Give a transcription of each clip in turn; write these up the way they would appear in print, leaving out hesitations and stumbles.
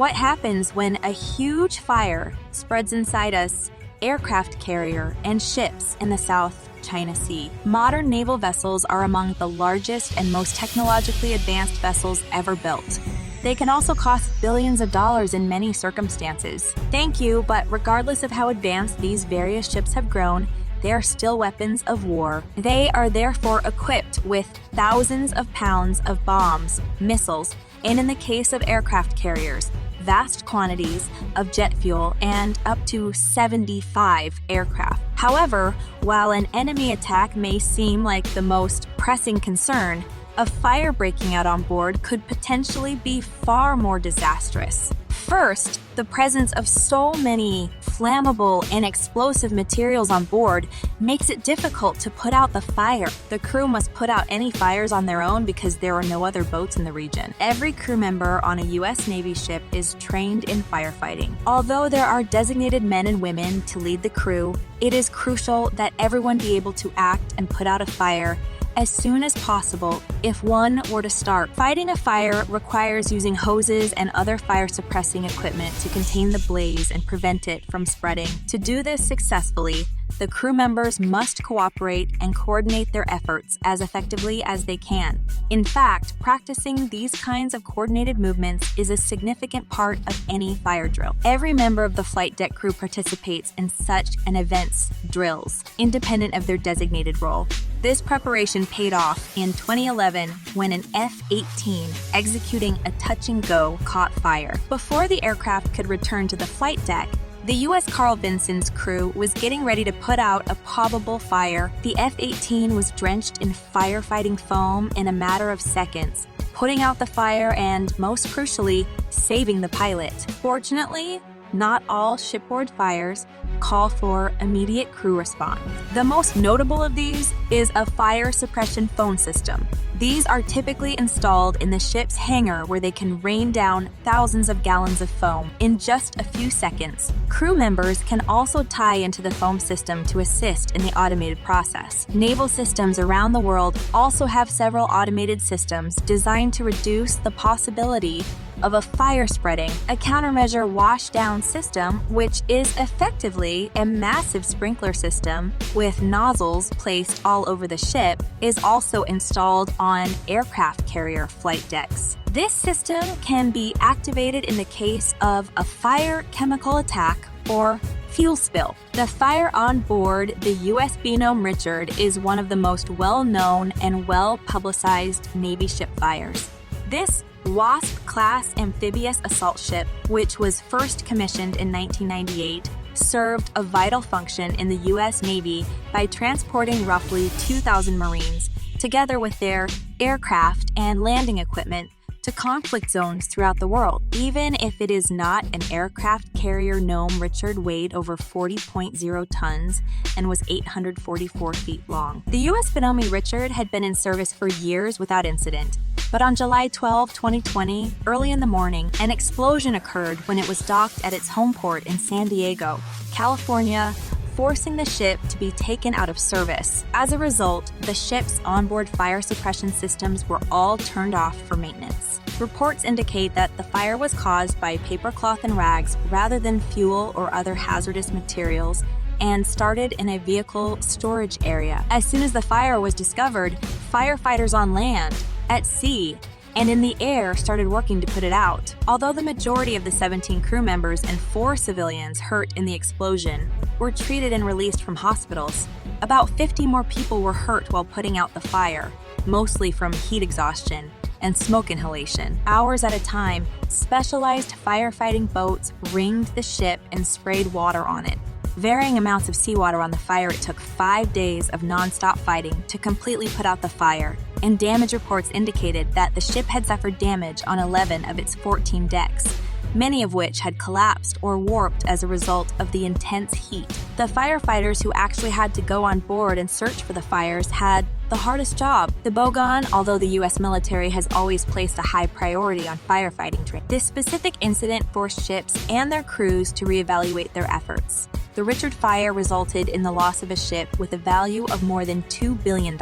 What happens when a huge fire spreads inside us aircraft carrier and ships in the South China Sea? Modern naval vessels are among the largest and most technologically advanced vessels ever built. They can also cost billions of dollars in many circumstances. Thank you, but regardless of how advanced these various ships have grown, they are still weapons of war. They are therefore equipped with thousands of pounds of bombs, missiles, and in the case of aircraft carriers, vast quantities of jet fuel and up to 75 aircraft. However, while an enemy attack may seem like the most pressing concern, a fire breaking out on board could potentially be far more disastrous. First, the presence of so many flammable and explosive materials on board makes it difficult to put out the fire. The crew must put out any fires on their own because there are no other boats in the region. Every crew member on a U.S. Navy ship is trained in firefighting. Although there are designated men and women to lead the crew, it is crucial that everyone be able to act and put out a fire as soon as possible if one were to start. Fighting a fire requires using hoses and other fire-suppressing equipment to contain the blaze and prevent it from spreading. To do this successfully, the crew members must cooperate and coordinate their efforts as effectively as they can. In fact, practicing these kinds of coordinated movements is a significant part of any fire drill. Every member of the flight deck crew participates in such an event's drills, independent of their designated role. This preparation paid off in 2011 when an F-18 executing a touch-and-go caught fire. Before the aircraft could return to the flight deck, the U.S. Carl Vinson's crew was getting ready to put out a probable fire. The F-18 was drenched in firefighting foam in a matter of seconds, putting out the fire and, most crucially, saving the pilot. Fortunately, not all shipboard fires call for immediate crew response. The most notable of these is a fire suppression foam system. These are typically installed in the ship's hangar where they can rain down thousands of gallons of foam in just a few seconds. Crew members can also tie into the foam system to assist in the automated process. Naval systems around the world also have several automated systems designed to reduce the possibility of a fire spreading. A countermeasure washdown system, which is effectively a massive sprinkler system with nozzles placed all over the ship, is also installed on aircraft carrier flight decks. This system can be activated in the case of a fire, chemical attack, or fuel spill. The fire on board the USS Nome Richard is one of the most well-known and well-publicized Navy ship fires. This Wasp-class amphibious assault ship, which was first commissioned in 1998, served a vital function in the U.S. Navy by transporting roughly 2,000 Marines, together with their aircraft and landing equipment, to conflict zones throughout the world. Even if it is not an aircraft carrier, Nome Richard weighed over 40.0 tons and was 844 feet long. The U.S. Nome Richard had been in service for years without incident. But on July 12, 2020, early in the morning, an explosion occurred when it was docked at its home port in San Diego, California, forcing the ship to be taken out of service. As a result, the ship's onboard fire suppression systems were all turned off for maintenance. Reports indicate that the fire was caused by paper cloth and rags rather than fuel or other hazardous materials, and started in a vehicle storage area. As soon as the fire was discovered, firefighters on land, at sea, and in the air started working to put it out. Although the majority of the 17 crew members and 4 civilians hurt in the explosion were treated and released from hospitals, about 50 more people were hurt while putting out the fire, mostly from heat exhaustion and smoke inhalation. Hours at a time, specialized firefighting boats ringed the ship and sprayed water on it. Varying amounts of seawater on the fire, it took 5 days of non-stop fighting to completely put out the fire, and damage reports indicated that the ship had suffered damage on 11 of its 14 decks, many of which had collapsed or warped as a result of the intense heat. The firefighters who actually had to go on board and search for the fires had the hardest job. The Bogon, although the U.S. military has always placed a high priority on firefighting training. This specific incident forced ships and their crews to reevaluate their efforts. The Richard fire resulted in the loss of a ship with a value of more than $2 billion.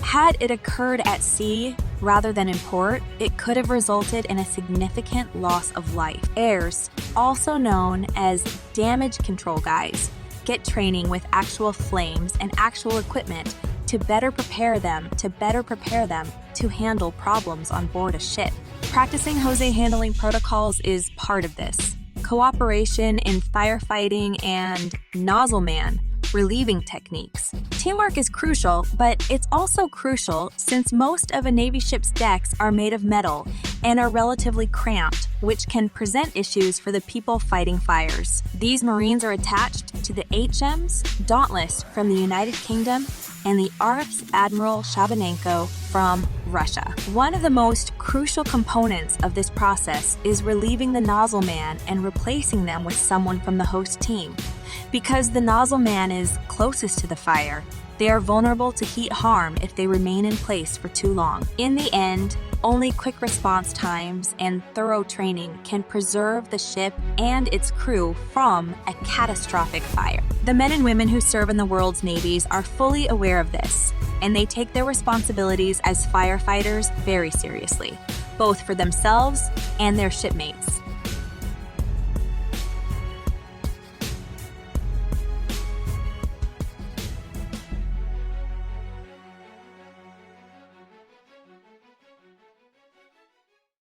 Had it occurred at sea, rather than in port, it could have resulted in a significant loss of life. Heirs, also known as damage control guys, get training with actual flames and actual equipment to better prepare them to handle problems on board a ship. Practicing hose handling protocols is part of this. Cooperation in firefighting and nozzle man relieving techniques. Teamwork is crucial, but it's also crucial since most of a Navy ship's decks are made of metal and are relatively cramped, which can present issues for the people fighting fires. These Marines are attached to the HMs Dauntless from the United Kingdom and the RF's Admiral Shabanenko from Russia. One of the most crucial components of this process is relieving the nozzle man and replacing them with someone from the host team. Because the nozzle man is closest to the fire, they are vulnerable to heat harm if they remain in place for too long. In the end, only quick response times and thorough training can preserve the ship and its crew from a catastrophic fire. The men and women who serve in the world's navies are fully aware of this, and they take their responsibilities as firefighters very seriously, both for themselves and their shipmates.